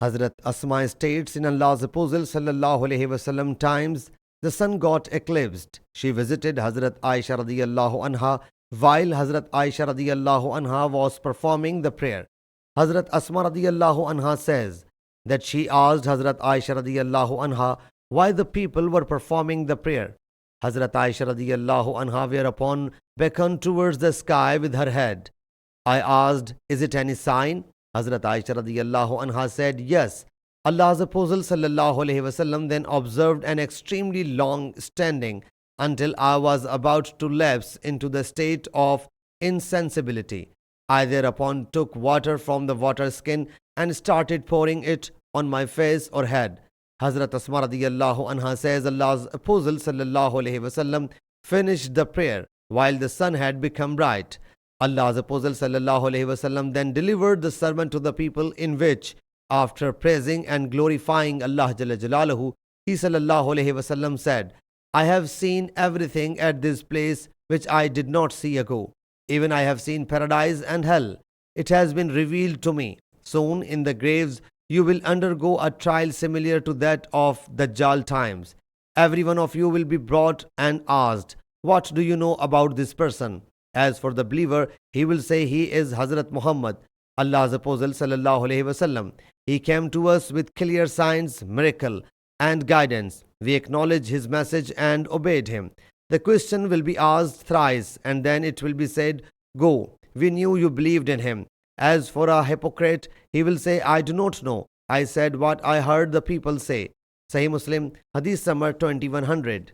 Hazrat Asma states in Allah's Apostle sallallahu alaihi wasallam times, the sun got eclipsed. She visited Hazrat Aisha radiyallahu anha while Hazrat Aisha radiyallahu anha was performing the prayer. Hazrat Asma radiyallahu anha says that she asked Hazrat Aisha radiyallahu anha why the people were performing the prayer. Hazrat Aisha radiyallahu anha whereupon beckoned towards the sky with her head. I asked, is it any sign? Hazrat Aisha radiyallahu anha said, yes. Allah's Apostle sallallahu alaihi wasallam then observed an extremely long standing until I was about to lapse into the state of insensibility. I thereupon took water from the water skin and started pouring it on my face or head. Hazrat Asma radiyallahu anha says Allah's Apostle sallallahu alaihi wasallam finished the prayer while the sun had become bright. Allah's Apostle sallallahu alaihi wasallam then delivered the sermon to the people, in which, after praising and glorifying Allah Jalla Jalaluhu, he sallallahu alaihi wasallam said, I have seen everything at this place which I did not see ago. Even I have seen paradise and hell. It has been revealed to me. Soon in the graves you will undergo a trial similar to that of Dajjal times. Every one of you will be brought and asked, what do you know about this person? As for the believer, he will say he is Hazrat Muhammad, Allah's Apostle sallallahu alaihi wasallam. He came to us with clear signs, miracle, and guidance. We acknowledge his message and obeyed him. The question will be asked thrice, and then it will be said, go, we knew you believed in him. As for a hypocrite, he will say, I do not know. I said what I heard the people say. Sahih Muslim Hadees number 2100.